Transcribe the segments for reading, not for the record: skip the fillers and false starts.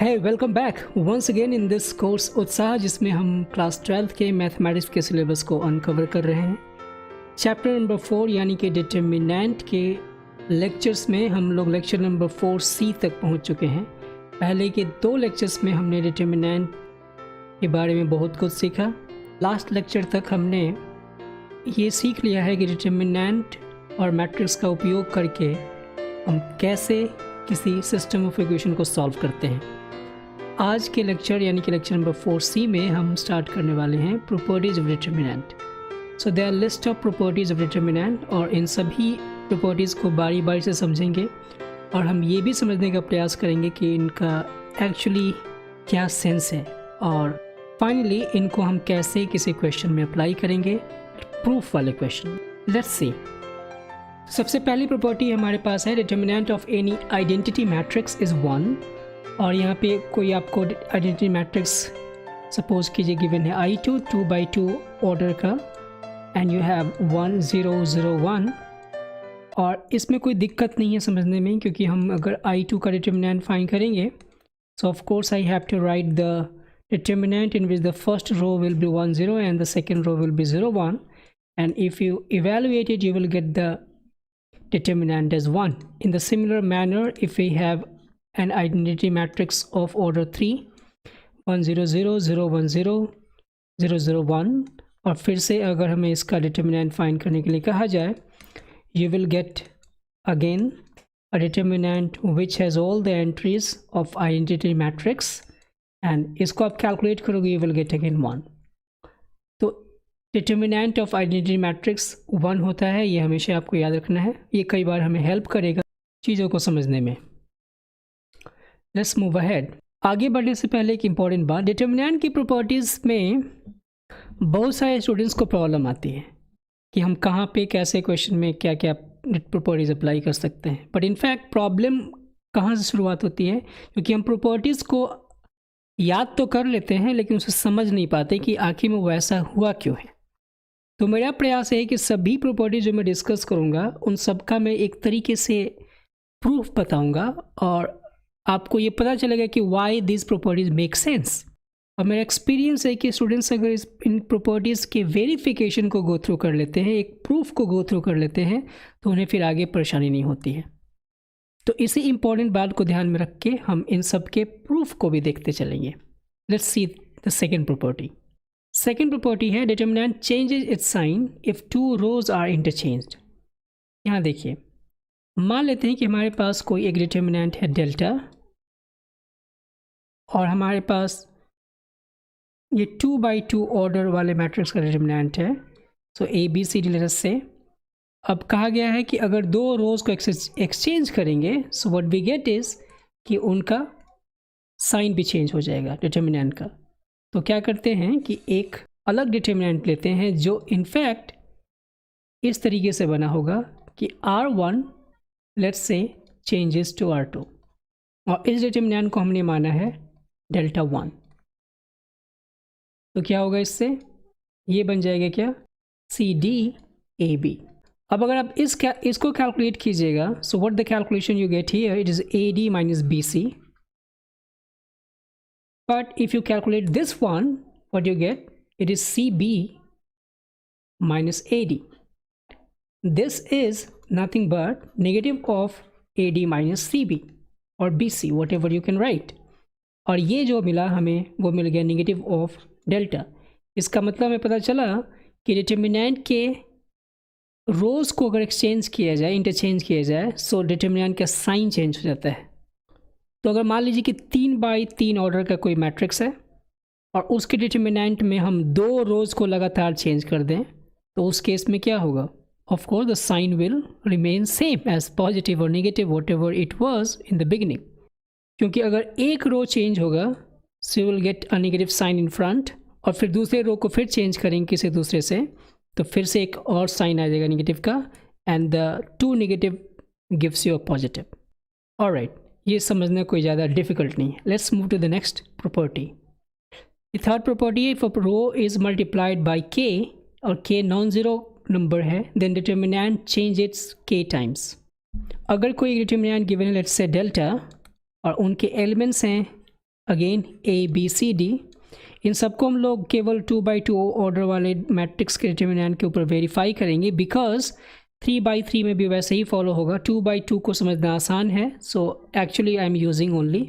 Hey, welcome back once again in this course उत्साह, जिसमें हम क्लास 12th के मैथमेटिक्स के सिलेबस को अनकवर कर रहे हैं। चैप्टर नंबर 4 यानी कि डिटर्मिनेंट के लेक्चर्स में हम लोग लेक्चर नंबर 4C तक पहुंच चुके हैं। पहले के 2 लेक्चर्स में हमने डिटर्मिनेंट के बारे में बहुत कुछ सीखा। लास्ट लेक्चर तक हमने ये सीख लिया है कि डिटर्मिनेंट और मैट्रिक्स का उपयोग करके हम कैसे किसी सिस्टम ऑफ इक्वेशन को सॉल्व करते हैं। आज के लेक्चर यानी कि लेक्चर नंबर 4C में हम स्टार्ट करने वाले हैं properties of determinant. So there are list of properties of determinant और इन सभी प्रॉपर्टीज़ को बारी बारी से समझेंगे और हम ये भी समझने का प्रयास करेंगे कि इनका एक्चुअली क्या सेंस है और फाइनली इनको हम कैसे किसी क्वेश्चन में अप्लाई करेंगे, प्रूफ वाले क्वेश्चन। Let's see. सबसे पहली प्रॉपर्टी हमारे पास है determinant of any identity matrix is 1। और यहाँ पे कोई आपको आइडेंटिटी मैट्रिक्स सपोज कीजिए गिवन है I2 2x2 ऑर्डर का एंड यू हैव 1 0 0 1। और इसमें कोई दिक्कत नहीं है समझने में, क्योंकि हम अगर I2 का डिटर्मिनेंट फाइंड करेंगे so of course I have to write the determinant in which the first row will be 1 0 and the second row will be 0 1 and if you evaluate it you will get the determinant as 1. In the similar manner, if we have an identity matrix of order 3 1 0 0 0 1 0 0 0 1 और फिर से अगर हमें इसका determinant find करने के लिए कहा जाए you will get again a determinant which has all the entries of identity matrix and इसको आप कैलकुलेट करोगे you will get again 1. तो डिटर्मिनेंट ऑफ आइडेंटिटी मैट्रिक्स 1 होता है, ये हमेशा आपको याद रखना है। ये कई बार हमें हेल्प करेगा चीज़ों को समझने में। Let's move ahead. आगे बढ़ने से पहले एक इम्पॉर्टेंट बात, डिटर्मिनेंट की प्रॉपर्टीज़ में बहुत सारे स्टूडेंट्स को प्रॉब्लम आती है कि हम कहाँ पे कैसे क्वेश्चन में क्या क्या प्रॉपर्टीज़ अप्लाई कर सकते हैं। बट इनफैक्ट प्रॉब्लम कहाँ से शुरुआत होती है, क्योंकि हम प्रॉपर्टीज़ को याद तो कर लेते हैं लेकिन उसे समझ नहीं पाते कि आखिर में वैसा हुआ क्यों है। तो मेरा प्रयास है कि सभी प्रॉपर्टीज जो मैं डिस्कस करूँगा उन सब का मैं एक तरीके से प्रूफ बताऊँगा और आपको ये पता चलेगा कि why this properties make sense. और मेरा एक्सपीरियंस है कि स्टूडेंट्स अगर इन प्रॉपर्टीज़ के वेरिफिकेशन को गो थ्रू कर लेते हैं, एक प्रूफ को गो थ्रू कर लेते हैं, तो उन्हें फिर आगे परेशानी नहीं होती है। तो इसी इम्पॉर्टेंट बात को ध्यान में रख के हम इन सब के प्रूफ को भी देखते चलेंगे। Let's see the second property. Second property है determinant changes its sign if 2 rows are interchanged. यहाँ देखिए, मान लेते हैं कि हमारे पास कोई एक डिटर्मिनेंट है डेल्टा और हमारे पास ये 2x2 ऑर्डर वाले मैट्रिक्स का डिटर्मिनेंट है। सो ABCD लेटर्स से अब कहा गया है कि अगर 2 रोज को एक्सचेंज करेंगे so what we get is कि उनका साइन भी चेंज हो जाएगा डिटर्मिनेंट का। तो क्या करते हैं कि एक अलग डिटर्मिनेंट लेते हैं जो इनफैक्ट इस तरीके से बना होगा कि R1 let's say changes to R2 और इस डिटर्मिनेंट को हमने माना है डेल्टा 1। तो क्या होगा इससे, ये बन जाएगा क्या CDAB। अब अगर आप इसको कैलकुलेट कीजिएगा so what the calculation you get here, it is AD minus BC। But if you calculate this one, what you get? It is CB minus AD. This is nothing but negative of AD minus CB or BC, whatever you can write. और ये जो मिला हमें वो मिल गया negative of delta. इसका मतलब हमें पता चला कि डिटर्मिनेंट के रोज को अगर एक्सचेंज किया जाए, इंटरचेंज किया जाए, सो डिटर्मिनेंट का साइन चेंज हो जाता है। तो अगर मान लीजिए कि 3x3 ऑर्डर का कोई मैट्रिक्स है और उसके डिटर्मिनेंट में हम 2 रोज को लगातार चेंज कर दें तो उस केस में क्या होगा, of course the sign will remain same as positive और negative whatever it was in the beginning. क्योंकि अगर एक रो चेंज होगा so you will get a negative sign in front और फिर दूसरे रो को फिर चेंज करेंगे किसी दूसरे से तो फिर से एक और साइन आ जाएगा नेगेटिव का and the 2 negative gives you a positive. Alright, ये समझना कोई ज़्यादा डिफिकल्ट नहीं है। Let's move to the next property. Third property है if a row is multiplied by k और k नॉन ज़ीरो नंबर है then determinant change its k times. अगर कोई डिटर्मिनेंट गिवन है लेट्स से डेल्टा और उनके एलिमेंट्स हैं again A B C D, इन सबको हम लोग केवल 2x2 ऑर्डर वाले मैट्रिक्स के डिटर्मिनेंट के ऊपर वेरीफाई करेंगे, बिकॉज 3x3 में भी वैसे ही फॉलो होगा। 2x2 को समझना आसान है, so actually I am using only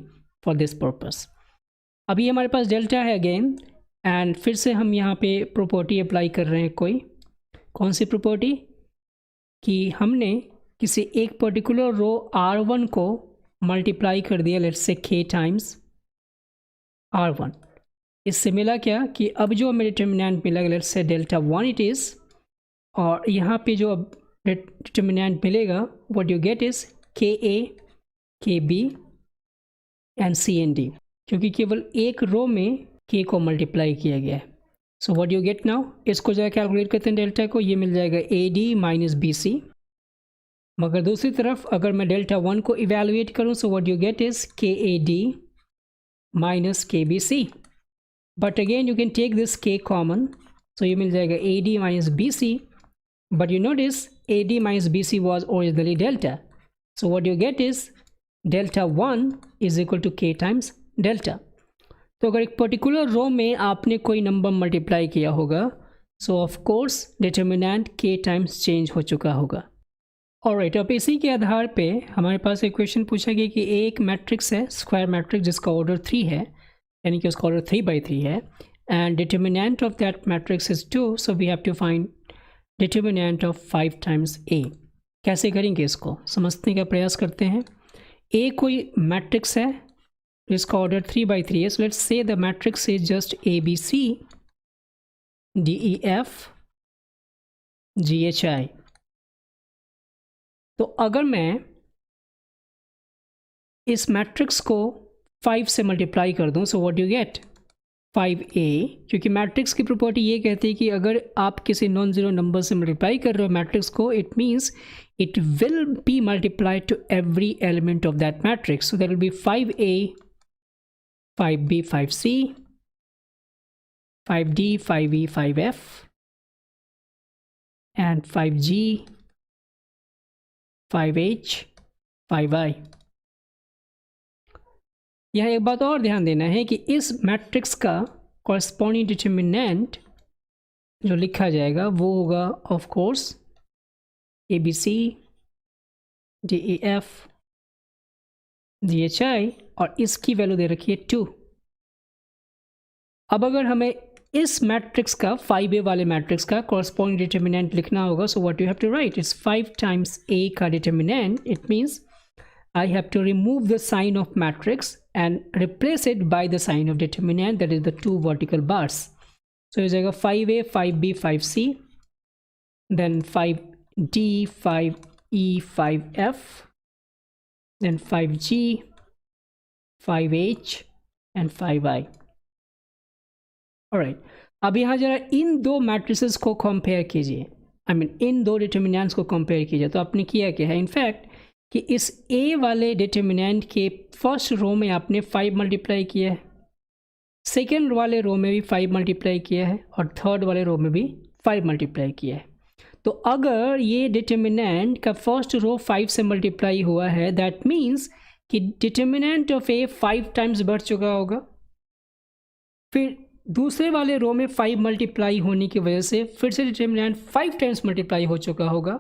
for this purpose. अभी हमारे पास डेल्टा है अगेन, एंड फिर से हम यहाँ पे प्रॉपर्टी अप्लाई कर रहे हैं। कौन सी प्रॉपर्टी? कि हमने किसी एक पर्टिकुलर रो R1 को मल्टीप्लाई कर दिया let's say k times R1। इससे मिला क्या कि अब जो हमें डिटर्मिनेंट मिला let's say delta 1 it is, और यहाँ पे जो अब डिटर्मिनेंट मिलेगा what you get is KA KB and CND, क्योंकि केवल एक रो में k को मल्टीप्लाई किया गया है। So what you get now, इसको जरा कैलकुलेट करते हैं डेल्टा को, ये मिल जाएगा AD माइनस BC। मगर दूसरी तरफ अगर मैं डेल्टा 1 को इवेलुएट करूँ, so what you get is KAD minus KBC। But again you can take this k common, so ये मिल जाएगा AD minus BC, but you notice AD minus BC was originally delta, so what you get is delta 1 is equal to k times delta. तो अगर एक particular रो में आपने कोई number multiply किया होगा, सो of course determinant k times change हो चुका होगा। ऑलराइट, अब इसी के आधार पे हमारे पास एक क्वेश्चन पूछा गया कि एक मैट्रिक्स है स्क्वायर मैट्रिक्स जिसका ऑर्डर 3 है, यानी कि उसका ऑर्डर 3x3 है, and determinant of that matrix is 2, so we have to find determinant of 5 times a। कैसे करेंगे इसको समझने का प्रयास करते हैं। a कोई मैट्रिक्स है जिसका ऑर्डर 3x3 है, so let's say the matrix is just ABC DEF GHI। तो अगर मैं इस मैट्रिक्स को 5 से मल्टीप्लाई कर दूं, सो व्हाट यू गेट 5a, क्योंकि मैट्रिक्स की प्रॉपर्टी ये कहती है कि अगर आप किसी नॉन ज़ीरो नंबर से मल्टीप्लाई कर रहे हो मैट्रिक्स को, it means it will be multiplied to every element of that matrix, so there will be 5a 5b 5c 5d 5e 5f and 5g 5h 5i। यहाँ एक बात और ध्यान देना है कि इस मैट्रिक्स का कॉरस्पॉन्डिंग डिटर्मिनेंट जो लिखा जाएगा वो होगा of course ABC DEF GHI, और इसकी वैल्यू दे रखी है 2। अब अगर हमें इस मैट्रिक्स का 5a वाले मैट्रिक्स का कॉरस्पॉन्डिंग डिटर्मिनेंट लिखना होगा, so what you have to write is 5 times a का determinant, it means I have to remove the sign of matrix and replace it by the sign of determinant, that is the 2 vertical bars. So हो जाएगा 5a 5b 5c, then 5d 5e 5f, then 5g 5h and 5i। alright, अब यहाँ जरा इन दो matrices को compare कीजिए, इन दो determinants को कंपेयर कीजिए। तो आपने किया क्या है इनफैक्ट कि इस a वाले डिटर्मिनेंट के फर्स्ट रो में आपने 5 मल्टीप्लाई किया है, सेकेंड वाले रो में भी 5 मल्टीप्लाई किया है, और थर्ड वाले रो में भी 5 मल्टीप्लाई किया है। तो अगर ये डिटर्मिनेंट का फर्स्ट रो 5 से मल्टीप्लाई हुआ है, दैट मीन्स कि डिटर्मिनेंट ऑफ a 5 टाइम्स बढ़ चुका होगा। फिर दूसरे वाले रो में 5 मल्टीप्लाई होने की वजह से फिर से डिटर्मिनेंट 5 टाइम्स मल्टीप्लाई हो चुका होगा,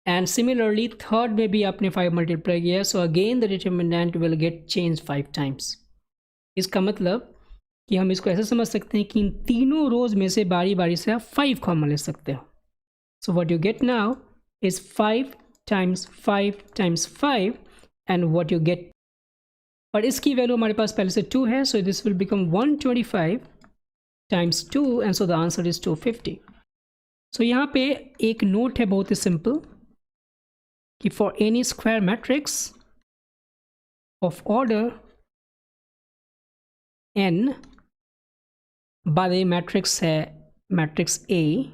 एंड सिमिलरली थर्ड में भी आपने 5 मल्टीप्लाई किया, so again the determinant will get change 5 times. इसका मतलब कि हम इसको ऐसे समझ सकते हैं कि इन तीनों रोज में से बारी बारी से आप 5 कॉमन ले सकते हो। सो what you gate now is 5 times 5 times 5, and what you gate, और इसकी वैल्यू हमारे पास पहले से 2 है, so this will become 125 times 2, and so the answer is 250। सो यहाँ पे एक नोट है बहुत ही सिंपल कि for N E square matrix of order n, बाद ये मैट्रिक्स है मैट्रिक्स A,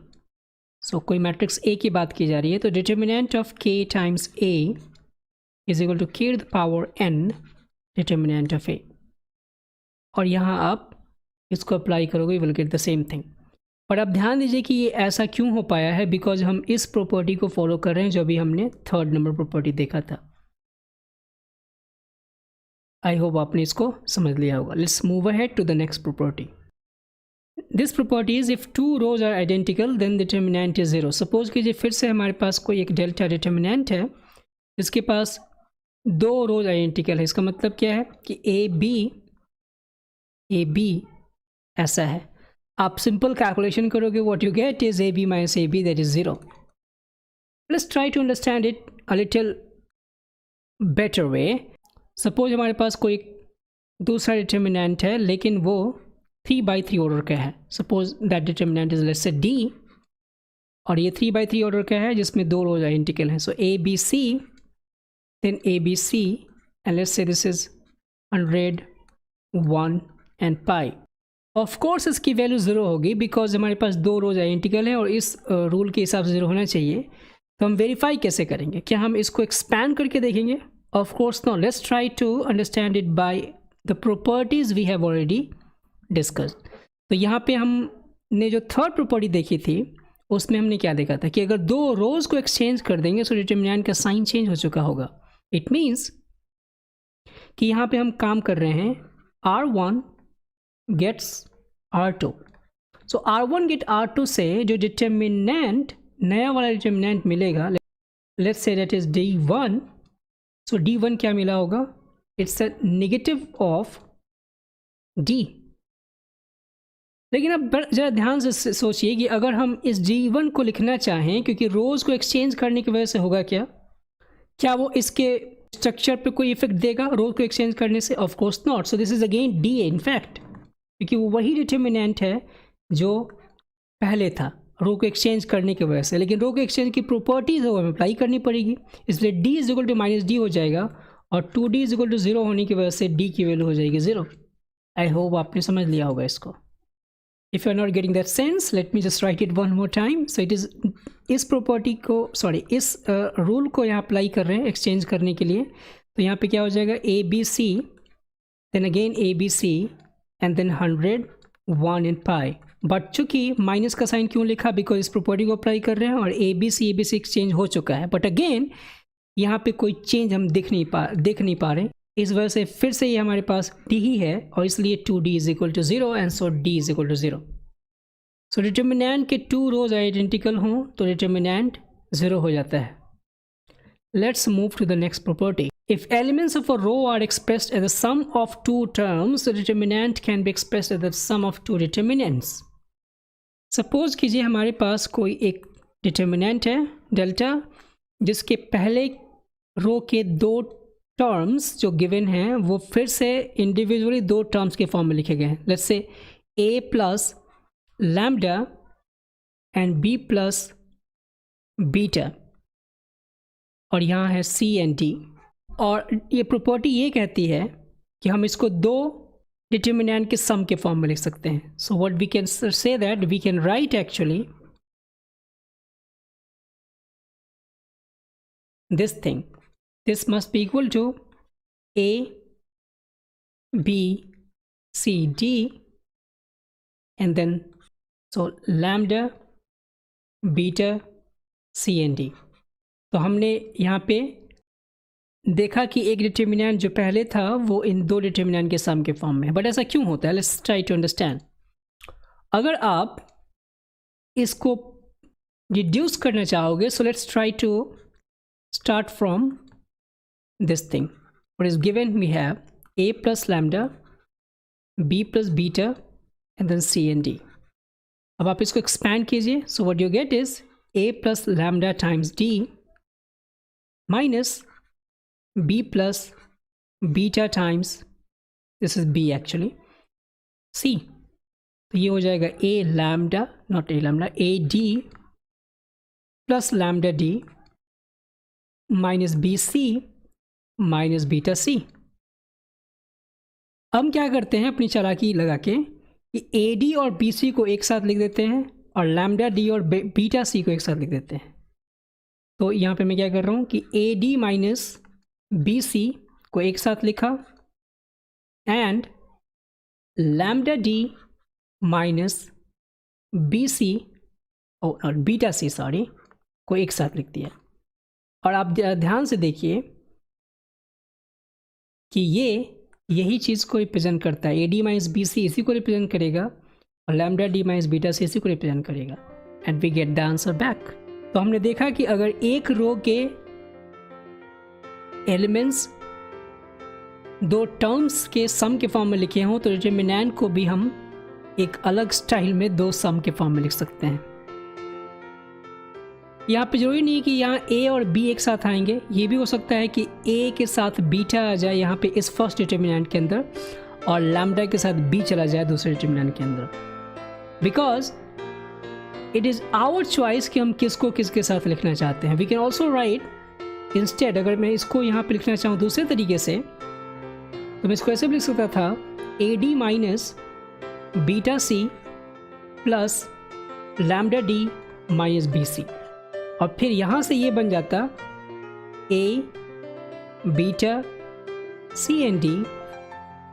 सो कोई मैट्रिक्स A की बात की जा रही है, तो determinant of k times A is equal to k to the power n determinant of A, और यहाँ आप इसको अप्लाई करोगे, will get the same thing. पर अब ध्यान दीजिए कि ये ऐसा क्यों हो पाया है, बिकॉज हम इस प्रॉपर्टी को फॉलो कर रहे हैं जो अभी हमने थर्ड नंबर प्रॉपर्टी देखा था। आई होप आपने इसको समझ लिया होगा. Let's move ahead to the next property. This property is if two rows are identical then determinant is zero. Suppose कीजिए फिर से हमारे पास कोई एक डेल्टा डिटर्मिनेंट है जिसके पास दो रोज आइडेंटिकल है. इसका मतलब क्या है कि ए बी ऐसा है. आप सिंपल कैलकुलेशन करोगे, what you get is A B minus A B, that is zero. Let's try to understand it a little better way. Suppose हमारे पास कोई दूसरा डिटर्मिनेंट है लेकिन वो 3/3 ऑर्डर का है. Suppose that determinant is let's say D, और ये 3/3 ऑर्डर का है जिसमें दो रोज आइडेंटिकल हैं. So A B C, then A B C, and let's say this is 100, 1 and pi. Of course इसकी वैल्यू ज़ीरो होगी बिकॉज हमारे पास दो रोज आइडेंटिकल है और इस रूल के हिसाब से ज़ीरो होना चाहिए. तो हम वेरीफाई कैसे करेंगे? क्या हम इसको एक्सपैंड करके देखेंगे? Of course no. Let's try to understand it by the properties we have already discussed. तो यहाँ पे हमने जो थर्ड प्रॉपर्टी देखी थी उसमें हमने क्या देखा था कि अगर दो रोज को एक्सचेंज कर देंगे तो डिटर्मिनेंट का साइन चेंज हो चुका होगा. इट मीन्स कि यहाँ पे हम काम कर रहे हैं R1 गेट्स R2. सो R1 गेट R2 से जो डिटर्मिनेंट, नया वाला डिटर्मिनेंट मिलेगा, let's say that is D1. So D1 क्या मिला होगा? It's a negative of D. लेकिन अब ज़रा ध्यान से सोचिए कि अगर हम इस D1 को लिखना चाहें, क्योंकि रोज़ को एक्सचेंज करने की वजह से होगा क्या वो इसके स्ट्रक्चर पे कोई इफेक्ट देगा रोज को एक्सचेंज करने से? Of course not. So this is again D in fact, क्योंकि वो वही डिटर्मिनेंट है जो पहले था रो को एक्सचेंज करने की वजह से. लेकिन रो को एक्सचेंज की प्रॉपर्टीज वो हमें अप्लाई करनी पड़ेगी, इसलिए D is equal to minus D हो जाएगा और 2d is equal to zero होने की वजह से डी की वैल्यू हो जाएगी जीरो. आई होप आपने समझ लिया होगा इसको. If you are not getting that sense, let me just write it one more time. So it is इस प्रॉपर्टी को, सॉरी इस रूल को यहाँ अप्लाई कर रहे हैं एक्सचेंज करने के लिए. तो यहाँ पे क्या हो जाएगा? A B C, then again A B C, and then 100, 1 and pi. But चूंकि माइनस का साइन क्यों लिखा? बिकॉज इस प्रॉपर्टी को अप्लाई कर रहे हैं और ए बी सी एक्सचेंज हो चुका है. बट अगेन यहाँ पे कोई चेंज हम देख नहीं पा रहे. इस वजह से फिर से ये हमारे पास d ही है और इसलिए 2d is equal to zero and so d is equal to zero. So determinant के टू रोज आइडेंटिकल हों तो डिटर्मिनेंट जीरो हो जाता है. Let's move to the next property. If elements of a row are expressed as the sum of two terms, the determinant can be expressed as the sum of two determinants. Suppose कीजिए हमारे पास कोई एक determinant है delta जिसके पहले रो के दो टर्म्स जो गिवन हैं वो फिर से इंडिविजुअली दो टर्म्स के फॉर्म में लिखे गए हैं. Let's say a plus lambda and b plus beta, और यहाँ है c एंड d. और ये प्रॉपर्टी ये कहती है कि हम इसको दो डिटर्मिनेंट के सम के फॉर्म में लिख सकते हैं. So what we can say that we can write actually this thing. This must be equal to a b c d and then so lambda beta c and d. तो हमने यहाँ पे देखा कि एक डिटर्मिनेंट जो पहले था वो इन दो डिटर्मिनेंट के सम के फॉर्म में है. बट ऐसा क्यों होता है? Let's try to understand. अगर आप इसको रिड्यूस करना चाहोगे, so let's try to start from this thing. What is given? We have a plus lambda, b plus beta, and then c and d. अब आप इसको expand कीजिए. So what you get is a plus lambda times d minus b plus beta times, this is b actually, c. तो ये हो जाएगा a lambda, not a lambda, a d plus lambda d minus B C minus beta C. हम क्या करते हैं अपनी चालाकी लगा के कि ए डी और बी सी को एक साथ लिख देते हैं और लैम्डा डी और बीटा सी को एक साथ लिख देते हैं. तो यहाँ पे मैं क्या कर रहा हूँ कि A D minus B C को एक साथ लिखा and lambda D minus B C और बीटा सी सॉरी को एक साथ लिख दिया. और आप ध्यान से देखिए कि ये यही चीज़ को रिप्रेजेंट करता है। A D minus B C इसी को रिप्रेजेंट करेगा और lambda D minus beta C इसी को रिप्रेजेंट करेगा and we get the answer back. तो हमने देखा कि अगर एक रो के एलिमेंट्स दो टर्म्स के सम के फॉर्म में लिखे हों तो डिटर्मिनेंट को भी हम एक अलग स्टाइल में दो सम के फॉर्म में लिख सकते हैं। यहाँ पे जरूरी नहीं कि यहाँ ए और बी एक साथ आएंगे, ये भी हो सकता है कि ए के साथ बीटा आ जाए यहाँ पे इस फर्स्ट डिटर्मिनेंट के अंदर और लैम्डा के साथ बी चला जाए दूसरे डिटर्मिनेंट के अंदर, because it is our choice कि हम किसको किसके साथ लिखना चाहते हैं। We can also write instead, अगर मैं इसको यहाँ पे लिखना चाहूँ दूसरे तरीके से तो मैं इसको ऐसे भी लिख सकता था A D minus beta C plus lambda D minus B C, और फिर यहाँ से ये बन जाता A beta C and D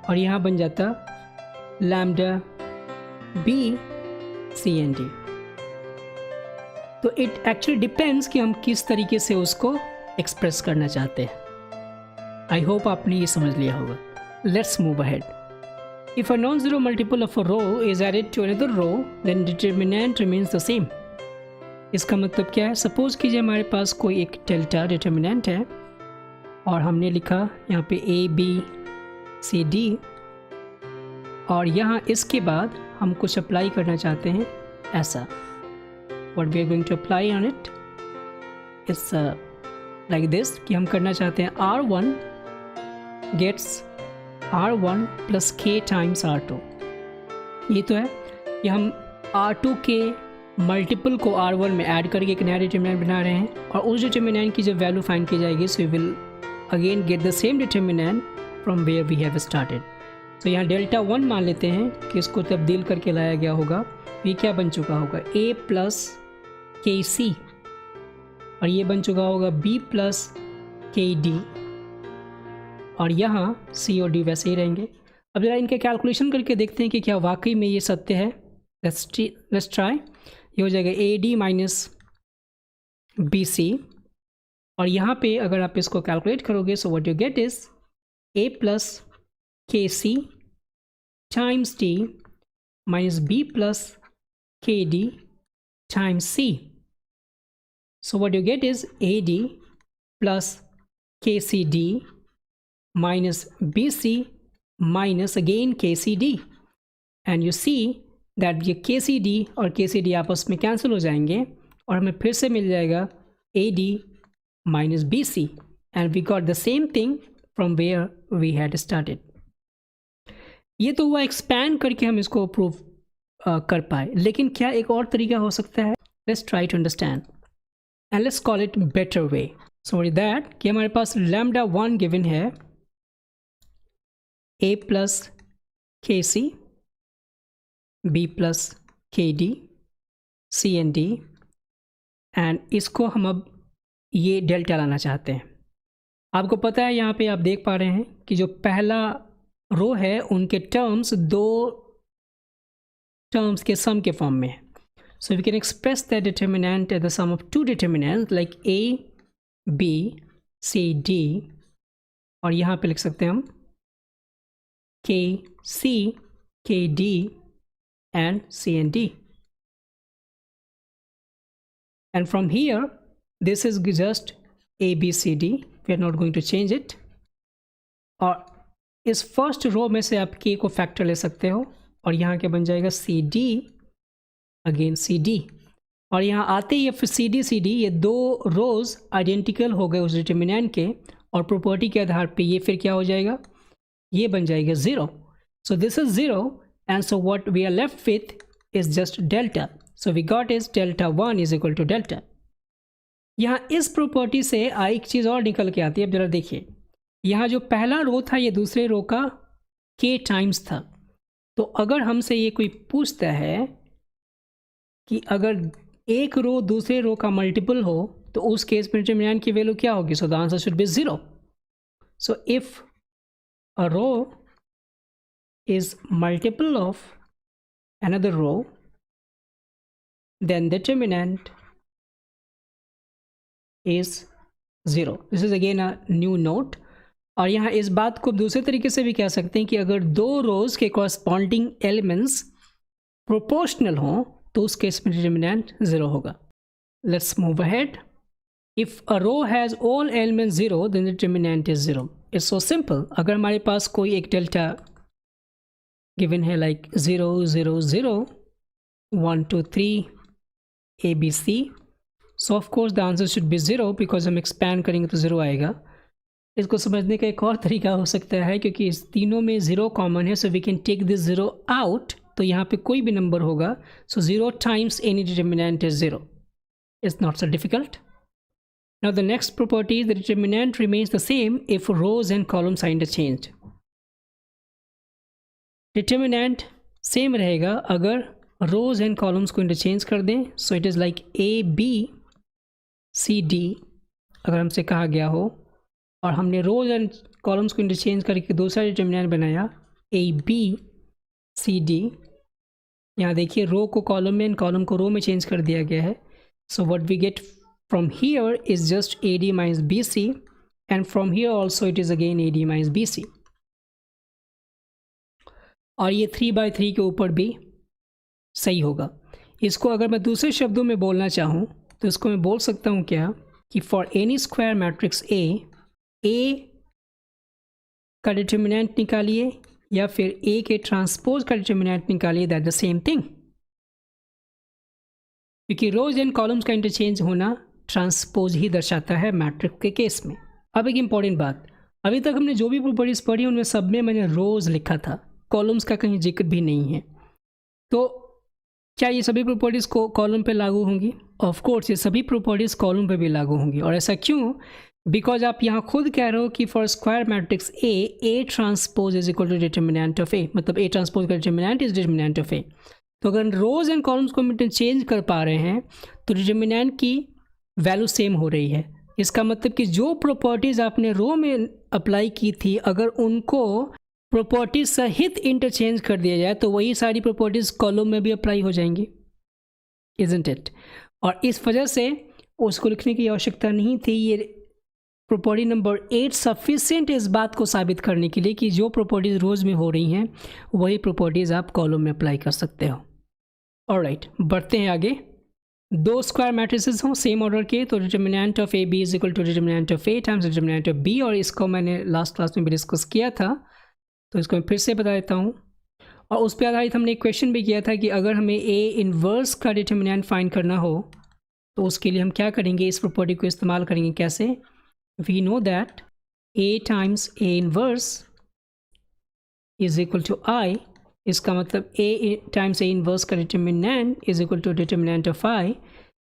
और यहाँ बन जाता lambda B C and D. तो इट एक्चुअली डिपेंड्स कि हम किस तरीके से उसको एक्सप्रेस करना चाहते हैं। आई होप आपने ये समझ लिया होगा। Let's move ahead. If a non-zero multiple of a row is added to another row, then determinant remains the same. इसका मतलब क्या है? सपोज कीजिए हमारे पास कोई एक डेल्टा डिटर्मिनेंट है और हमने लिखा यहाँ पे ए बी सी डी और यहाँ इसके बाद हम कुछ अप्लाई करना चाहते हैं ऐसा। What we are going to apply on it is like this कि हम करना चाहते हैं R1 gets R1 plus k times R2। ये तो है कि हम R2 के मल्टीपल को R1 में ऐड करके एक नया डिटर्मिनेंट बना रहे हैं और उस डिटर्मिनेंट की जब वैल्यू फाइंड की जाएगी so we will again get the same determinant from where we have started. तो यहाँ डेल्टा 1 मान लेते हैं कि इसको तब्दील करके लाया गया होगा। ये क्या बन चुका होगा a प्लस के सी और ये बन चुका होगा b प्लस के डी और यहाँ सी और डी वैसे ही रहेंगे। अब जरा इनके कैलकुलेशन करके देखते हैं कि क्या वाकई में ये सत्य है। Let's try. ये हो जाएगा A D minus B C और यहाँ पे अगर आप इसको कैलकुलेट करोगे so what you get is A plus के C times D minus B plus के D times C. So what you get is A D plus के C D minus BC minus again KCD and you see that ये KCD और KCD आपस में cancel हो जाएंगे और हमें फिर से मिल जाएगा AD minus BC and we got the same thing from where we had started। ये तो हुआ एक्सपैंड करके हम इसको प्रूव कर पाए, लेकिन क्या एक और तरीका हो सकता है? Let's try to understand and let's call it better way। So with that कि हमारे पास lambda 1 given है a प्लस के सी बी प्लस के D C and D and इसको हम अब ये डेल्टा लाना चाहते हैं। आपको पता है यहाँ पे आप देख पा रहे हैं कि जो पहला रो है उनके टर्म्स दो टर्म्स के सम के फॉर्म में है। So we can express the determinant at the sum of two determinant like A B C D और यहाँ पे लिख सकते हैं हम K C K D and C and D, and from here this is just A B C D, we are not going to change it। और इस first row में से आप K को फैक्टर ले सकते हो और यहाँ क्या बन जाएगा C D again C D और यहाँ आते ही फिर C D ये दो रोज आइडेंटिकल हो गए उस डिटर्मिनेंट के और प्रॉपर्टी के आधार पे ये फिर क्या हो जाएगा, ये बन जाएगा 0। So this is 0 and so what we are left with is just delta. So we got is delta 1 is equal to delta. यहाँ इस प्रॉपर्टी से एक चीज़ और निकल के आती है। अब जरा देखिए यहाँ जो पहला रो था ये दूसरे रो का k टाइम्स था। तो अगर हमसे ये कोई पूछता है कि अगर एक रो दूसरे रो का मल्टीपल हो तो उस केस में डिटर्मिनेंट की वैल्यू क्या होगी? So the answer should be 0। So if a row is multiple of another row then determinant is 0। This is again a new note और यहाँ इस बात को दूसरे तरीके से भी कह सकते हैं कि अगर दो रोज के कॉरस्पॉन्डिंग एलिमेंट्स प्रोपोर्शनल हों तो उस केस में डिटर्मिनेंट 0 होगा। Let's move ahead. If a row has all elements 0 then determinant is 0। It's so simple. अगर हमारे पास कोई एक डेल्टा गिवन है like 0 0 0 1 2 3 ABC, so of course the answer should be 0 because हम एक्सपैंड करेंगे तो 0 आएगा। इसको समझने का एक और तरीका हो सकता है, क्योंकि इस तीनों में 0 कॉमन है, so we can take this 0 out. तो यहाँ पे कोई भी नंबर होगा, सो 0 times any determinant is 0। It's not so difficult. Now the next property, the determinant remains the same if rows and columns are interchanged. Determinant same रहेगा अगर rows and columns को इंटरचेंज कर दें। So it is like ABCD अगर हमसे कहा गया हो और हमने रोज एंड कॉलम्स को इंटरचेंज करके दूसरा डिटर्मिनेंट बनाया ABCD। यहाँ देखिए रो को कॉलम में एंड कॉलम को रो में चेंज कर दिया गया है। So what we get from here is just AD minus BC and from here also it is again AD minus BC। और ये 3/3 के ऊपर भी सही होगा। इसको अगर मैं दूसरे शब्दों में बोलना चाहूँ तो इसको मैं बोल सकता हूँ क्या कि for N E square matrix A का डिटर्मिनेंट निकालिए या फिर A के ट्रांसपोज का डिटर्मिनेंट निकालिए, दैट द सेम थिंग। क्योंकि रोज एंड कॉलम्स का इंटरचेंज होना ट्रांसपोज ही दर्शाता है मैट्रिक्स के केस में। अब एक इंपॉर्टेंट बात, अभी तक हमने जो भी प्रॉपर्टीज पढ़ी उनमें सब में मैंने रोज लिखा था, कॉलम्स का कहीं जिक्र भी नहीं है। तो क्या ये सभी प्रॉपर्टीज़ को कॉलम पे लागू होंगी? ऑफ कोर्स ये सभी प्रॉपर्टीज़ कॉलम पे भी लागू होंगी। और ऐसा क्यों? बिकॉज आप यहाँ खुद कह रहे हो कि for square matrix A transpose is equal to determinant of A, मतलब A ट्रांसपोज का determinant is determinant of A। तो अगर रोज एंड कॉलम्स को इंटरचेंज कर पा रहे हैं तो डिटर्मिनेंट की वैल्यू सेम हो रही है। इसका मतलब कि जो प्रॉपर्टीज़ आपने रो में अप्लाई की थी अगर उनको प्रॉपर्टीज सहित इंटरचेंज कर दिया जाए तो वही सारी प्रॉपर्टीज कॉलम में भी अप्लाई हो जाएंगी, इजंट इट? और इस वजह से उसको लिखने की आवश्यकता नहीं थी। ये प्रॉपर्टी नंबर 8 सफिशिएंट इस बात को साबित करने के लिए कि जो प्रॉपर्टीज रोज में हो रही हैं वही प्रॉपर्टीज आप कॉलम में अप्लाई कर सकते हो। ऑलराइट, बढ़ते हैं आगे। दो स्क्वायर मैट्रिसेस हों सेम ऑर्डर के तो determinant of AB is equal to determinant of A times determinant of B, और इसको मैंने लास्ट क्लास में भी डिस्कस किया था तो इसको मैं फिर से बता देता हूँ। और उस पर आधारित हमने एक क्वेश्चन भी किया था कि अगर हमें A इन्वर्स का डिटर्मिनेंट फाइंड करना हो तो उसके लिए हम क्या करेंगे, इस प्रॉपर्टी को इस्तेमाल करेंगे। कैसे? We know that A times A inverse is equal to I। इसका मतलब A टाइम्स A इन्वर्स का determinant is equal to determinant of I।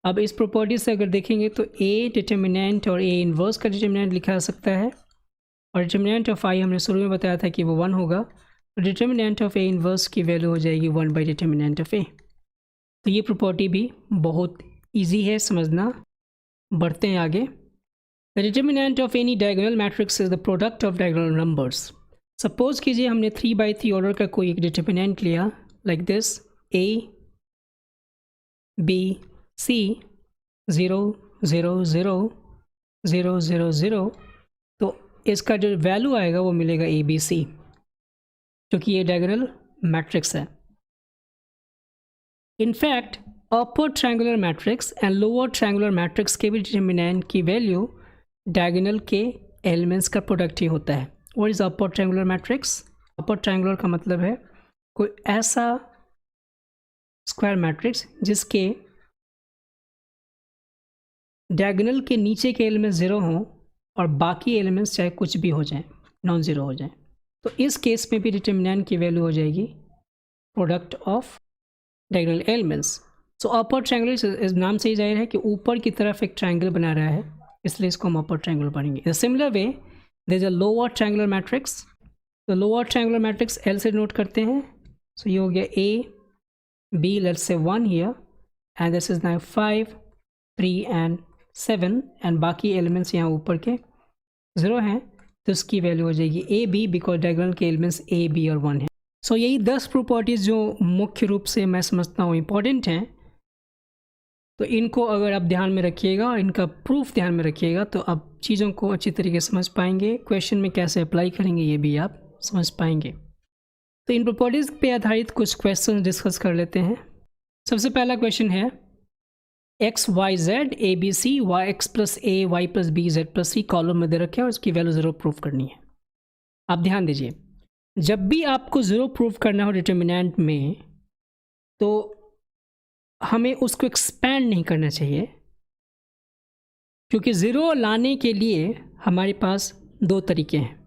अब इस प्रॉपर्टी से अगर देखेंगे तो A डिटर्मिनेंट और A इन्वर्स का डिटर्मिनेंट लिखा जा सकता है, और डिटर्मिनेंट ऑफ I हमने शुरू में बताया था कि वो 1 होगा, तो डिटर्मिनेंट ऑफ A इन्वर्स की वैल्यू हो जाएगी 1 बाई डिटर्मिनेंट ऑफ A। तो ये प्रॉपर्टी भी बहुत इजी है समझना। बढ़ते हैं आगे। The determinant of any diagonal matrix is the product of diagonal numbers. Suppose कीजिए हमने 3/3 ऑर्डर का कोई एक डिटर्मिनेंट लिया like this A B C 0 0 0 0 0 0, तो इसका जो वैल्यू आएगा वो मिलेगा ABC, क्योंकि ये डायगोनल मैट्रिक्स है। In fact upper triangular matrix and lower triangular matrix के भी डिटर्मिनेंट की वैल्यू डायगोनल के एलिमेंट्स का प्रोडक्ट ही होता है। What is upper triangular matrix? Upper triangular का मतलब है कोई ऐसा स्क्वायर मैट्रिक्स जिसके डायगोनल के नीचे के एलिमेंट 0 हों और बाकी एलिमेंट्स चाहे कुछ भी हो जाएं, नॉन ज़ीरो हो जाएं। तो इस केस में भी डिटर्मिनेंट की वैल्यू हो जाएगी product of diagonal elements. So upper triangular इस नाम से ही जाहिर है कि ऊपर की तरफ एक ट्रायंगल बना रहा है, इसलिए इसको हम अपर ट्रायंगुलर पढ़ेंगे। Similar way there is a lower triangular matrix. तो लोअर ट्रायंगुलर मैट्रिक्स L से नोट करते हैं। सो ये हो गया A B, let's say 1 here, and this is now 5 3 and 7, and बाकी एलिमेंट्स यहाँ ऊपर के 0 हैं, तो इसकी वैल्यू हो जाएगी AB, बिकॉज डायगोनल के एलिमेंट्स A B और 1 है। सो यही 10 प्रॉपर्टीज़ जो मुख्य रूप से मैं समझता हूँ इम्पॉर्टेंट हैं तो इनको अगर आप ध्यान में रखिएगा और इनका प्रूफ ध्यान में रखिएगा तो आप चीज़ों को अच्छी तरीके से समझ पाएंगे, क्वेश्चन में कैसे अप्लाई करेंगे ये भी आप समझ पाएंगे। तो इन प्रॉपर्टीज़ पे आधारित कुछ क्वेश्चन डिस्कस कर लेते हैं। सबसे पहला क्वेश्चन है X Y Z A B C Y X plus A Y plus B Z plus C column में दे रखे हैं और इसकी वैल्यू 0 प्रूफ करनी है। आप ध्यान दीजिए, जब भी आपको 0 प्रूफ करना हो डिटर्मिनेंट में तो हमें उसको एक्सपैंड नहीं करना चाहिए, क्योंकि 0 लाने के लिए हमारे पास दो तरीके हैं,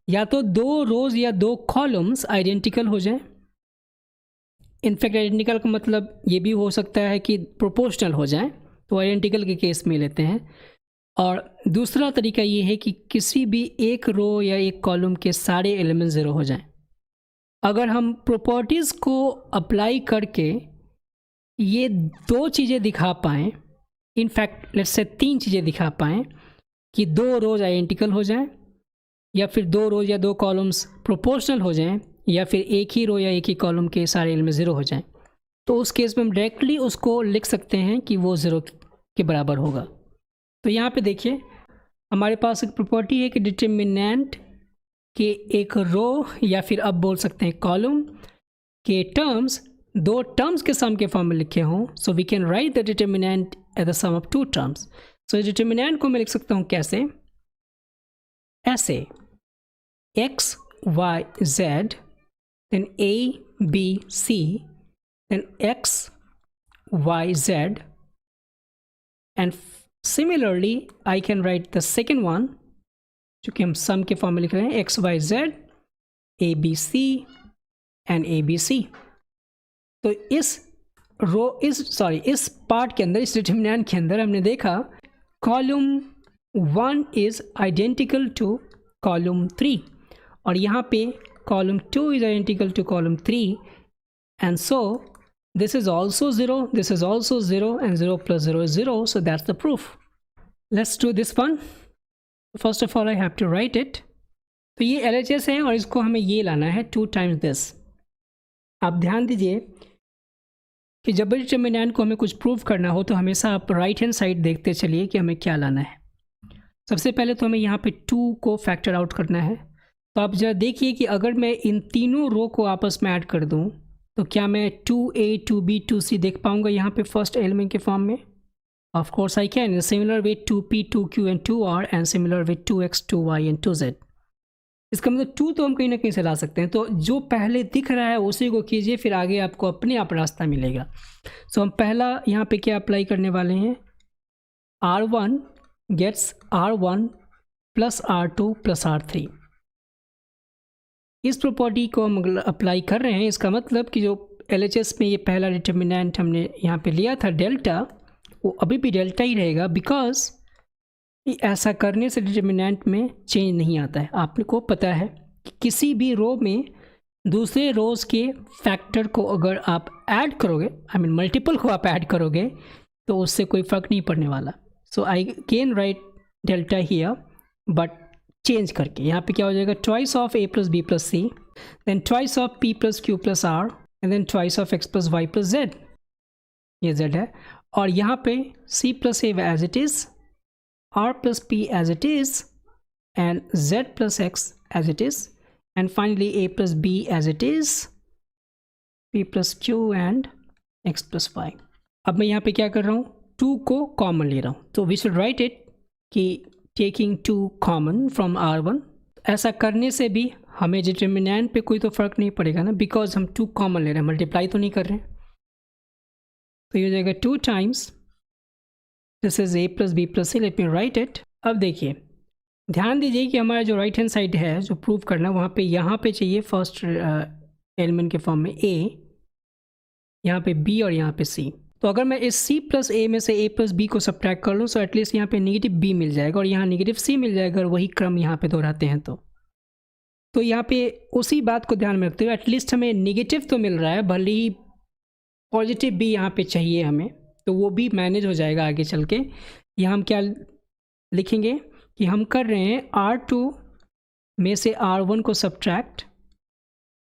या तो 2 रोज़ या 2 कॉलम्स आइडेंटिकल हो जाएं। इनफैक्ट आइडेंटिकल का मतलब ये भी हो सकता है कि प्रोपोर्शनल हो जाएं, तो आइडेंटिकल के केस में लेते हैं। और दूसरा तरीका ये है कि किसी भी एक रो या एक कॉलम के सारे एलिमेंट 0 हो जाएं। अगर हम प्रॉपर्टीज़ को अप्लाई करके ये 2 चीज़ें दिखा पाएँ, इनफैक्ट लेट्स से 3 चीज़ें दिखा पाएँ कि 2 रोज़ आइडेंटिकल हो जाएं, या फिर 2 रोज़ या 2 कॉलम्स प्रोपोर्शनल हो जाएं, या फिर एक ही रो या एक ही कॉलम के सारे एलिमेंट 0 हो जाएं, तो उस केस में हम डायरेक्टली उसको लिख सकते हैं कि वो 0 के बराबर होगा। तो यहाँ पे देखिए हमारे पास एक प्रॉपर्टी है कि डिटर्मिनेंट के एक रो या फिर अब बोल सकते हैं कॉलम के टर्म्स 2 टर्म्स के सम के फॉर्म में लिखे हों, so we can write the determinant at the sum of 2 terms. So determinant को मैं लिख सकता हूँ कैसे, ऐसे x y z then a b c then x y z, and similarly I can write the second one जो कि हम सम के फॉर्म में लिख रहे हैं, x y z a b c and a b c। तो इस पार्ट के अंदर, इस डिटर्मिनेंट के अंदर हमने देखा column 1 is identical to column 3 और यहाँ पे column 2 is identical to column 3, and so this is also 0, this is also 0, and 0 plus 0 is 0, so that's the proof. Let's do this one. First of all I have to write it. तो ये LHS है और इसको हमें ये लाना है 2 times this। आप ध्यान दीजिए कि जब भी डिटर्मिनेंट को हमें कुछ प्रूव करना हो तो हमेशा आप राइट हैंड साइड देखते चलिए कि हमें क्या लाना है। सबसे पहले तो हमें यहाँ पे 2 को फैक्टर आउट करना है। तो आप जरा देखिए कि अगर मैं इन तीनों रो को आपस में ऐड कर दूं तो क्या मैं 2a 2b 2c देख पाऊंगा यहाँ पे फर्स्ट एलिमेंट के फॉर्म में? Of course I can. Similar way 2p 2q and 2r and similar way 2x 2y and 2z। इसका मतलब 2 तो हम कहीं ना कहीं से ला सकते हैं। तो जो पहले दिख रहा है उसी को कीजिए, फिर आगे आपको अपने आप रास्ता मिलेगा। सो हम पहला यहाँ पे क्या अप्लाई करने वाले हैं, r1 gets r1 plus r2 plus r3। इस प्रॉपर्टी को हम अप्लाई कर रहे हैं। इसका मतलब कि जो LHS में ये पहला डिटर्मिनेंट हमने यहाँ पे लिया था डेल्टा, वो अभी भी डेल्टा ही रहेगा, बिकॉज ऐसा करने से डिटर्मिनेंट में चेंज नहीं आता है। आपको पता है कि किसी भी रो में दूसरे रोज़ के फैक्टर को अगर आप ऐड करोगे, आई मीन मल्टीपल को आप ऐड करोगे, तो उससे कोई फ़र्क नहीं पड़ने वाला। So I can write delta here, but change करके यहाँ पे क्या हो जाएगा, twice of a plus B plus सी, then twice of p plus Q plus r, and then twice of x plus Y plus z। ये z है, और यहाँ पे c plus a as it is, r plus p as it is, and z plus x as it is, and finally a plus b as it is, p plus q and x plus y। अब मैं यहाँ पे क्या कर रहा हूँ, 2 को common ले रहा हूँ। तो वी शुड राइट इट कि टेकिंग 2 कॉमन फ्रॉम r1। ऐसा करने से भी हमें डिटर्मिनेंट पे कोई तो फ़र्क नहीं पड़ेगा ना, बिकॉज हम 2 कॉमन ले रहे हैं, मल्टीप्लाई तो नहीं कर रहे हैं। तो ये हो जाएगा 2 times this is a plus B plus C. Let me write it. अब देखिए ध्यान दीजिए कि हमारा जो राइट हैंड साइड है जो प्रूव करना, वहाँ पे यहाँ पे चाहिए फर्स्ट एलिमेंट के फॉर्म में a, यहाँ पे b और यहाँ पे c। तो अगर मैं इस c प्लस a में से a प्लस b को सब्ट्रैक्ट कर लूँ, सो एटलीस्ट यहाँ पे नेगेटिव b मिल जाएगा और यहाँ नेगेटिव c मिल जाएगा, अगर वही क्रम यहाँ पे दोहराते हैं तो यहाँ पे उसी बात को ध्यान में रखते हुए एटलीस्ट हमें नेगेटिव तो मिल रहा है, भले ही पॉजिटिव भी यहाँ पे चाहिए हमें, तो वो भी मैनेज हो जाएगा आगे चल के। यहाँ हम क्या लिखेंगे कि हम कर रहे हैं r2 में से r1 को subtract,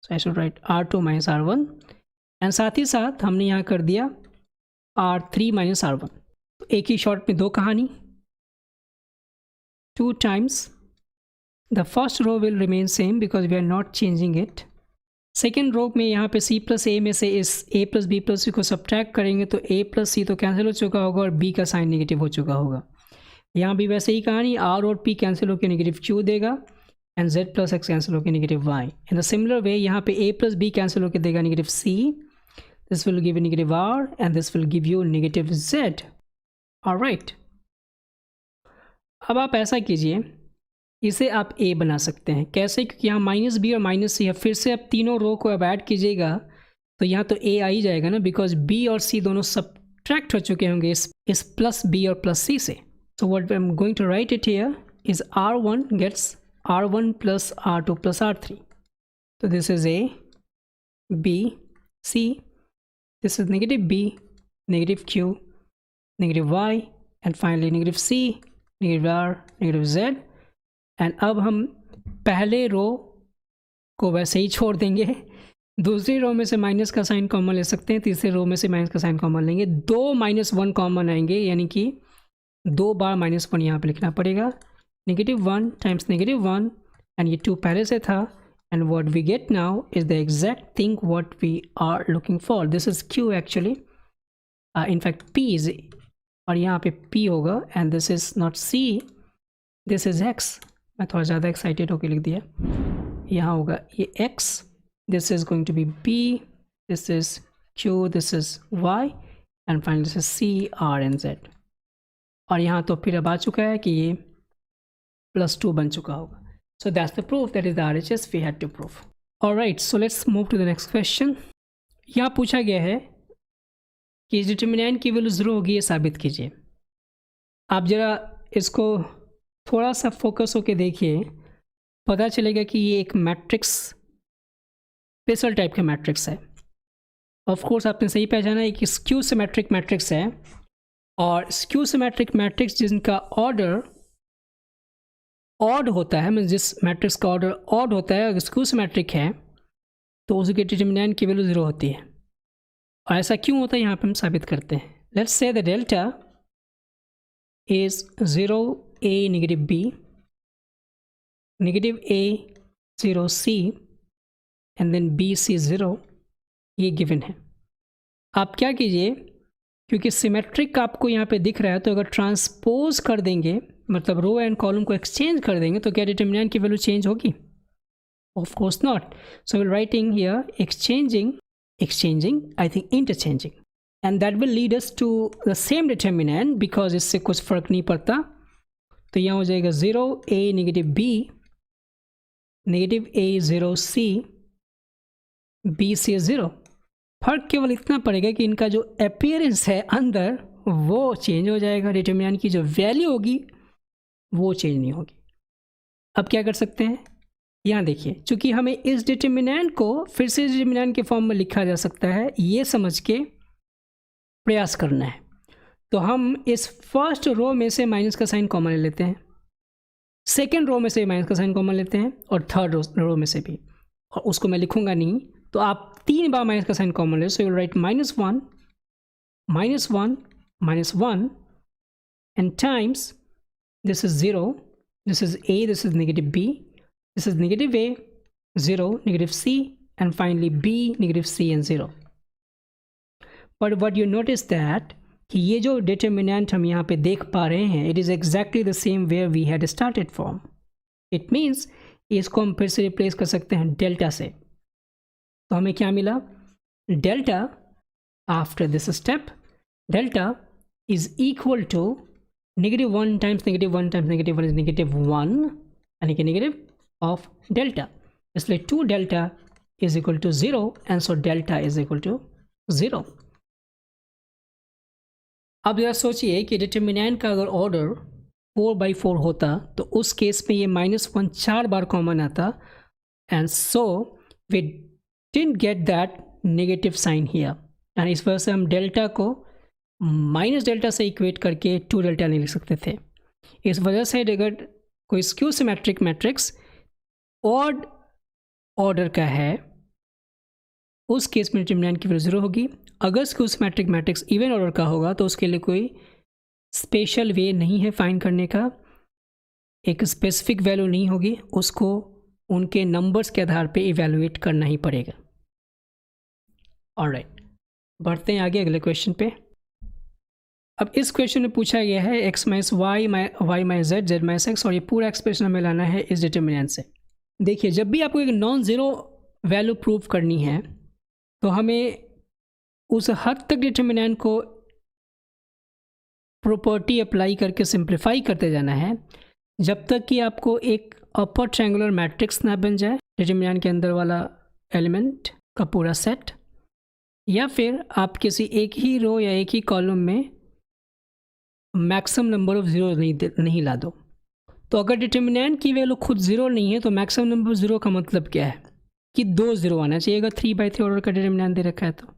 so I should write r2 minus r1, and साथ ही साथ हमने यहाँ कर दिया R3 माइनस R1। तो एक ही शॉट में दो कहानी, 2 times the first row will remain same because we are not changing it। Second row में यहाँ पे C प्लस ए में से इस A प्लस बी प्लस सी को सब्ट्रैक्ट करेंगे तो A प्लस सी तो कैंसिल हो चुका होगा और B का साइन नेगेटिव हो चुका होगा। यहाँ भी वैसे ही कहानी, R और P कैंसिल होकर नेगेटिव Q देगा and Z plus X cancel होकर negative Y। In the similar way यहाँ पे A प्लस बी कैंसिल होकर देगा negative C, this will give negative R and this will give you negative Z। Alright, अब आप ऐसा कीजिए, इसे आप A बना सकते हैं। कैसे? क्योंकि यहाँ माइनस बी और माइनस सी है, फिर से आप तीनों रो को अब ऐड कीजिएगा तो यहाँ तो A आ ही जाएगा ना, बिकॉज B और C दोनों सब्ट्रैक्ट हो चुके होंगे इस प्लस B और प्लस C से। So what I am going to write it here is R1 gets R1 plus R2 plus R3। तो this is A, B, C, this is negative B, negative Q, negative Y and finally negative C, negative R, negative Z। And अब हम पहले रो को वैसे ही छोड़ देंगे, दूसरी रो में से माइनस का साइन कॉमन ले सकते हैं, तीसरे रो में से माइनस का साइन कॉमन लेंगे, 2 -1 कॉमन आएंगे, यानी कि 2 बार -1 यहाँ पे लिखना पड़ेगा। -1 टाइम्स -1 एंड ये 2 पहले से था and what we get now is the exact thing what we are looking for. This is Q actually, in fact P is, और यहाँ पे P होगा and this is not C, this is X। मैं थोड़ा ज़्यादा एक्साइटेड होकर लिख दिया। यहाँ होगा ये X, this is going to be B, this is Q, this is Y and finally this is C, R and Z। और यहाँ तो फिर अब आ चुका है कि ये +2 बन चुका होगा। So that's the proof, that is the RHS we had to prove. Alright, so let's move to the next question. यहाँ पूछा गया है कि इस डिटर्मिनेंट की वैल्यू 0 होगी, ये साबित कीजिए। आप ज़रा इसको थोड़ा सा फोकस होके देखिए, पता चलेगा कि ये एक मैट्रिक्स, स्पेशल टाइप का मैट्रिक्स है। ऑफ कोर्स आपने सही पहचाना है कि स्क्यू सिमेट्रिक मैट्रिक्स है, और स्क्यू सिमेट्रिक मैट्रिक्स जिनका ऑर्डर ऑड होता है, मतलब जिस मैट्रिक्स का ऑर्डर ऑड होता है, अगर स्क्यू सिमेट्रिक है तो उसके डिटर्मिनेंट की वैल्यू 0 होती है। और ऐसा क्यों होता है यहाँ पे हम साबित करते हैं। Let's say the delta is 0 A negative B, negative A 0 C and then B C 0, ये गिवन है। आप क्या कीजिए, क्योंकि सिमेट्रिक आपको यहाँ पे दिख रहा है, तो अगर ट्रांसपोज कर देंगे, मतलब रो एंड कॉलम को एक्सचेंज कर देंगे, तो क्या डिटर्मिनेंट की वैल्यू चेंज होगी? Of course not. So will writing here exchanging, I think interchanging, and that will lead us to the same determinant, because इससे कुछ फर्क नहीं पड़ता। तो यहाँ हो जाएगा 0 A negative B, negative A 0 C, B C 0। फर्क केवल इतना पड़ेगा कि इनका जो अपीयरेंस है अंदर वो चेंज हो जाएगा, डिटर्मिनेंट की जो वैल्यू होगी वो चेंज नहीं होगी। अब क्या कर सकते हैं, यहाँ देखिए, चूँकि हमें इस डिटर्मिनेंट को फिर से डिटर्मिनेंट के फॉर्म में लिखा जा सकता है, ये समझ के प्रयास करना है। तो हम इस फर्स्ट रो में से माइनस का साइन कॉमन ले लेते हैं, सेकेंड रो में से माइनस का साइन कॉमन लेते हैं, और थर्ड रो में से भी, और उसको मैं लिखूंगा नहीं, तो आप 3 बार माइनस का साइन कॉमन ले। So you right -1 -1 and times this is 0, this is A, this is negative B, this is negative A 0, negative C and finally B, negative C and 0। But what you notice that कि ये जो determinant हम यहाँ पे देख पा रहे हैं, it is exactly the same where we had started from. It means इसको हम फिर से रिप्लेस कर सकते हैं डेल्टा से। तो हमें क्या मिला, delta after this step, delta is equal to -1 times -1 times -1 is -1, यानी कि नेगेटिव ऑफ डेल्टा, इसलिए 2 delta is equal to 0 and so delta is equal to 0। अब जरा सोचिए कि डिटर्मिनेंट का अगर ऑर्डर 4/4 होता तो उस केस में ये -1 4 बार कॉमन आता, and so we didn't get that negative sign here, and इस वजह से हम डेल्टा को माइनस डेल्टा से इक्वेट करके 2 डेल्टा नहीं लिख सकते थे। इस वजह से अगर कोई skew symmetric matrix odd order का है, उस केस में डिटर्मिनेंट की वैल्यू 0 होगी, अगर स्क्यूज मैट्रिक मैट्रिक्स इवन ऑर्डर का होगा तो उसके लिए कोई स्पेशल वे नहीं है फाइंड करने का, एक स्पेसिफिक वैल्यू नहीं होगी, उसको उनके नंबर्स के आधार पे इवैल्यूएट करना ही पड़ेगा। ऑलराइट, बढ़ते हैं आगे अगले क्वेश्चन पे। अब इस क्वेश्चन में पूछा गया है X minus Y minus Z, Z minus x, और ये पूरा एक्सप्रेशन हमें लाना है इस डिटर्मिनेंट से। देखिए, जब भी आपको एक नॉन ज़ीरो वैल्यू प्रूव करनी है तो हमें उस हद तक डिटर्मिनेंट को प्रॉपर्टी अप्लाई करके सिंप्लीफाई करते जाना है जब तक कि आपको एक अपर ट्रायंगुलर मैट्रिक्स ना बन जाए डिटर्मिनेंट के अंदर वाला एलिमेंट का पूरा सेट, या फिर आप किसी एक ही रो या एक ही कॉलम में मैक्सिमम नंबर ऑफ ज़ीरो नहीं ला दो। तो अगर डिटर्मिनेंट की वैल्यू खुद ज़ीरो नहीं है तो मैक्सिमम नंबर ऑफ ज़ीरो का मतलब क्या है कि 2 ज़ीरो आना चाहिए अगर 3/3 ऑर्डर का डिटर्मिनेंट दे रखा है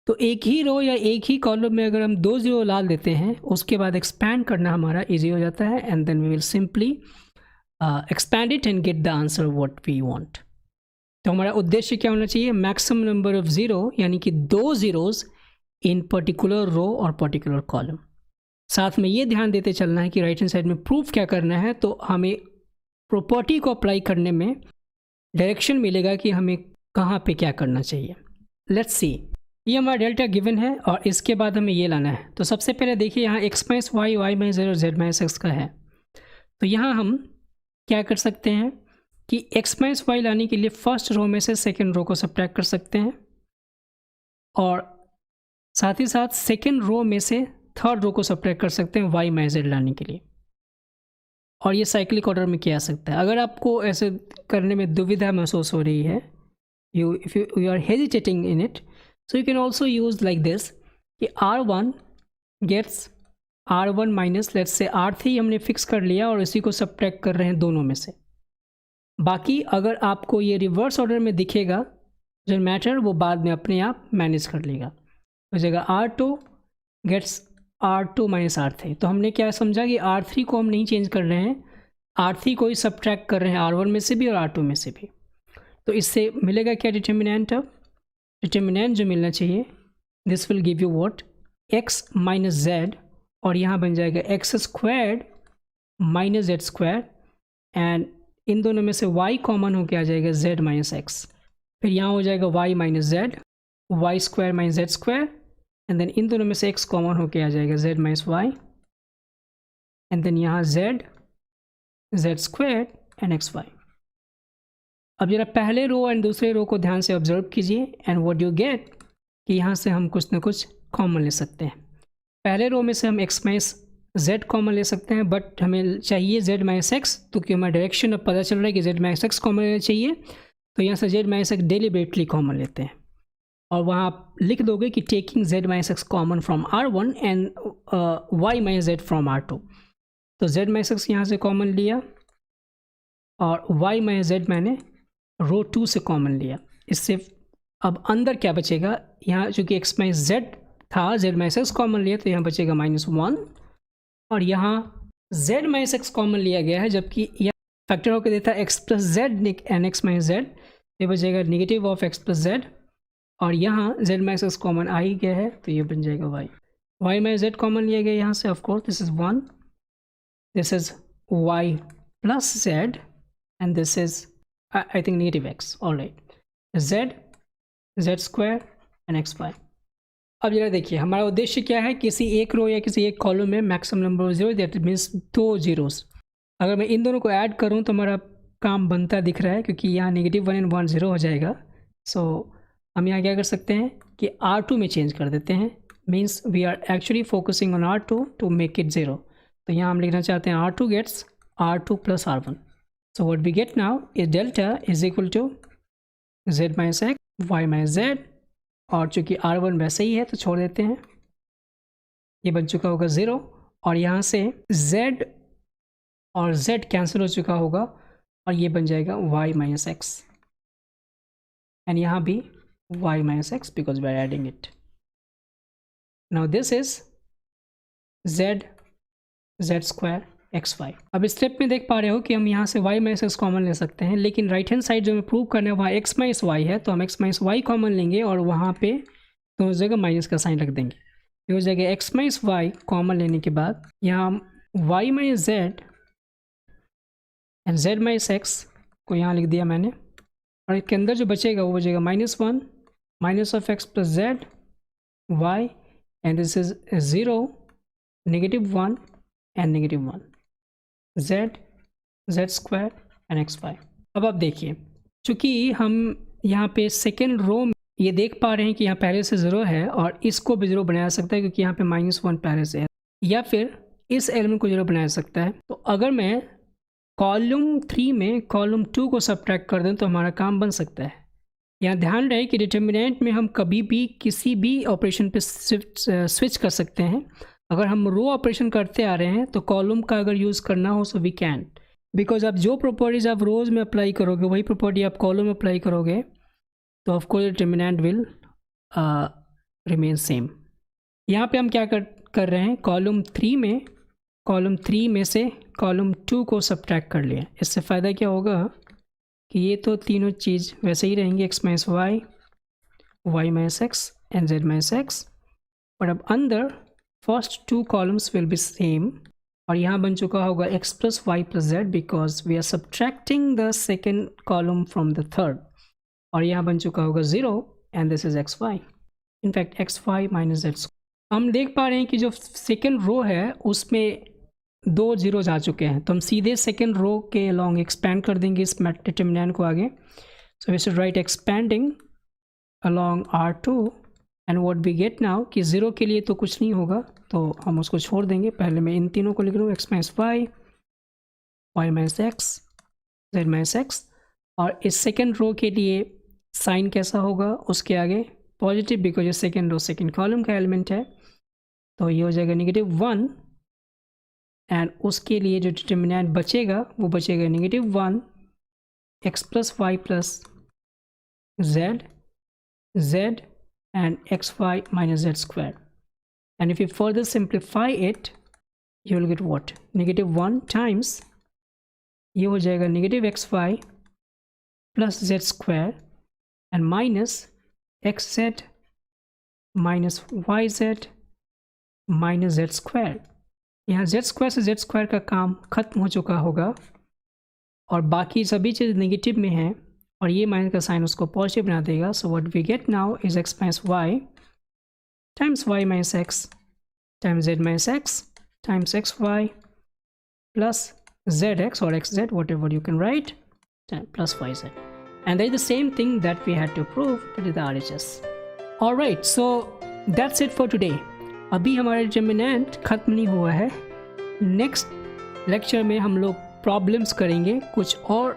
तो एक ही रो या एक ही कॉलम में अगर हम 2 ज़ीरो ला देते हैं उसके बाद एक्सपैंड करना हमारा ईजी हो जाता है, and then we will simply expand it and get the answer what we want. तो हमारा उद्देश्य क्या होना चाहिए, मैक्सिमम नंबर ऑफ ज़ीरो, यानी कि 2 ज़ीरोज़ इन पर्टिकुलर रो और पर्टिकुलर कॉलम। साथ में ये ध्यान देते चलना है कि राइट हैंड साइड में प्रूफ क्या करना है, तो हमें प्रॉपर्टी को अप्लाई करने में डायरेक्शन मिलेगा कि हमें कहाँ पे क्या करना चाहिए। लेट्स सी, ये हमारा डेल्टा गिवन है और इसके बाद हमें ये लाना है। तो सबसे पहले देखिए यहाँ X minus Y, Y minus Z और जेड माइनस एक्स का है। तो यहाँ हम क्या कर सकते हैं कि एक्स माइनस वाई लाने के लिए फर्स्ट रो में से सेकेंड रो को सब्ट्रैक्ट कर सकते हैं, और साथ ही साथ सेकेंड रो में से थर्ड रो को सब्ट्रैक्ट कर सकते हैं वाई माइनस जेड लाने के लिए, और ये साइक्लिक ऑर्डर में किया जा सकता है। अगर आपको ऐसे करने में दुविधा महसूस हो रही है, if you are hesitating in it, so you can also use like this कि R1 gets R1 minus let's say R3 हमने फिक्स कर लिया और इसी को सब्ट्रैक्ट कर रहे हैं दोनों में से। बाकी अगर आपको ये रिवर्स ऑर्डर में दिखेगा जो मैटर, वो बाद में अपने आप मैनेज कर लेगा। हो जाएगा R2 gets R2 minus R3। तो हमने क्या समझा कि R3 को हम नहीं चेंज कर रहे हैं, R3 को ही सब्ट्रैक्ट कर रहे हैं R1 में से भी और R2 में से भी। तो इससे मिलेगा क्या डिटर्मिनेंट, अब डिटर्मिनेंट जो मिलना चाहिए this will give you what, x minus Z, और यहाँ बन जाएगा x squared minus Z square, and in दोनों में से y कॉमन होके आ जाएगा z माइनस एक्स। फिर यहाँ हो जाएगा y minus Z, Y square minus Z square, and then इन दोनों में से x कॉमन होके आ जाएगा z minus Y, and then यहाँ z square and x Y. अब जरा पहले रो एंड दूसरे रो को ध्यान से ऑब्जर्व कीजिए, एंड व्हाट यू गेट कि यहाँ से हम कुछ ना कुछ कॉमन ले सकते हैं। पहले रो में से हम x माइनस जेड कॉमन ले सकते हैं, बट हमें चाहिए z माइनस एक्स, तो कि हमारा डायरेक्शन अब पता चल रहा है कि z माइनस एक्स कॉमन लेना चाहिए, तो यहाँ से z minus x deliberately common लेते हैं, और वहाँ आप लिख दोगे कि taking z minus X common from R1 and y minus Z from R2। तो z माइनस एक्स यहाँ से कॉमन लिया और y माइनस जेड मैंने रो 2 से कॉमन लिया। इससे अब अंदर क्या बचेगा, यहाँ चूँकि x माइनस जेड था, z माइनस एक्स कॉमन लिया तो यहाँ बचेगा -1, और यहाँ z माइनस एक्स कॉमन लिया गया है, जबकि यह फैक्टर होकर देता है x plus Z and x minus Z, ये बचेगा negative of x plus Z, और यहाँ z माइनस एक्स कॉमन आ ही गया है तो ये बन जाएगा y। y minus Z common लिया गया यहाँ से, of course this is 1, this is y plus Z, and this is I think negative x, all right, z square and x Y. अब जरा देखिए हमारा उद्देश्य क्या है, किसी एक रो या किसी एक कॉलम में maximum number of zero, that means 2 zeros. अगर मैं इन दोनों को ऐड करूं तो हमारा काम बनता दिख रहा है, क्योंकि यहाँ -1 and 1 0 हो जाएगा। सो हम यहाँ क्या कर सकते हैं कि R2 में चेंज कर देते हैं, means we are actually focusing on R2 to make it 0। तो यहाँ हम लिखना चाहते हैं R2 gets R2 plus R1। So what we get now is delta is equal to z minus x, y minus z, और चूँकि R1 वैसे ही है तो छोड़ देते हैं, ये बन चुका होगा 0, और यहाँ से z और z कैंसिल हो चुका होगा और ये बन जाएगा y minus x, एंड यहाँ भी y minus x because we are adding it. Now this is z square xy। अब स्टेप में देख पा रहे हो कि हम यहाँ से y माइनस एक्स कॉमन ले सकते हैं, लेकिन राइट हैंड साइड जो हमें प्रूव करना है वहाँ x माइनस वाई है, तो हम x माइनस वाई कॉमन लेंगे और वहाँ पे तो उस जगह माइनस का साइन रख देंगे। ये हो जाएगा एक्स माइनस वाई कॉमन लेने के बाद यहाँ Y minus Z and Z minus X को यहाँ लिख दिया मैंने, और इसके अंदर जो बचेगा वो बचेगा -1 minus of x plus z y and this is 0 -1 and -1 z z square and x Y. अब आप देखिए, चूँकि हम यहाँ पे सेकेंड रो में ये देख पा रहे हैं कि यहाँ पहले से 0 है और इसको भी 0 बनाया सकता है क्योंकि यहाँ पे -1 पहले से है, या फिर इस एलिमेंट को 0 बनाया सकता है। तो अगर मैं कॉलम 3 में कॉलम 2 को सब्ट्रैक्ट कर दें तो हमारा काम बन सकता है। यहाँ ध्यान रहे कि डिटर्मिनेंट में हम कभी भी किसी भी ऑपरेशन पे स्विच कर सकते हैं। अगर हम रो ऑपरेशन करते आ रहे हैं तो कॉलम का अगर यूज़ करना हो सो वी कैन, बिकॉज आप जो प्रॉपर्टीज़ आप रोज़ में अप्लाई करोगे वही प्रॉपर्टी आप कॉलम में अप्लाई करोगे, तो of course determinant will remain same. यहाँ पे हम क्या कर रहे हैं, कॉलम 3 में से कॉलम 2 को सब्ट्रैक्ट कर लिया। इससे फ़ायदा क्या होगा कि ये तो तीनों चीज़ वैसे ही रहेंगी, x minus Y, Y minus x and Z minus x, और अब अंदर first 2 columns will be same, और यहाँ बन चुका होगा x plus Y plus z because we are subtracting the second column from the third, और यहाँ बन चुका होगा 0 and this is x y, in fact x y minus z. हम देख पा रहे हैं कि जो सेकेंड रो है उसमें 2 zeros आ चुके हैं, तो हम सीधे सेकेंड रो के अलॉन्ग एक्सपैंड कर देंगे इस डिटर्मिनेंट को आगे। So we should write expanding along R2 and what we get now कि 0 के लिए तो कुछ नहीं होगा तो हम उसको छोड़ देंगे। पहले मैं इन तीनों को लिख लूँ, x minus Y, Y minus x, z minus x, और इस सेकेंड रो के लिए साइन कैसा होगा उसके आगे पॉजिटिव, बिकॉज ये सेकेंड रो सेकेंड कॉलम का एलिमेंट है, तो ये हो जाएगा -1 एंड उसके लिए जो डिटर्मिनेंट बचेगा वो बचेगा -1 x plus Y plus z z and x y minus Z square, and if you further simplify it you will get what, -1 times ये हो जाएगा -x Y plus z square and minus x z minus y z minus Z square. यहाँ z square से z square का काम खत्म हो चुका होगा और बाकी सभी चीज़ नेगेटिव में है, और ये माइनस का साइन उसको पॉजिटिव बना देगा। So what we get now is X minus Y times Y minus X times Z minus X times X Y plus Z X और X Z, whatever you can write, plus Y Z, and that is the same thing that we had to prove, that is the RHS. Alright, so that's it for today. अभी हमारा determinant खत्म नहीं हुआ है। Next lecture में हम लोग problems करेंगे, कुछ और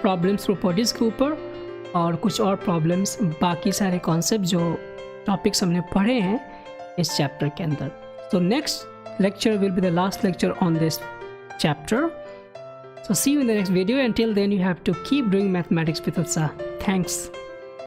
प्रॉब्लम्स प्रॉपर्टीज़ के ऊपर और कुछ और प्रॉब्लम्स बाकी सारे कॉन्सेप्ट जो टॉपिक्स हमने पढ़े हैं इस चैप्टर के अंदर। So next lecture will be the last lecture on this chapter. So see you in the next video. Until then, you have to keep doing mathematics with Utsaah. Thanks.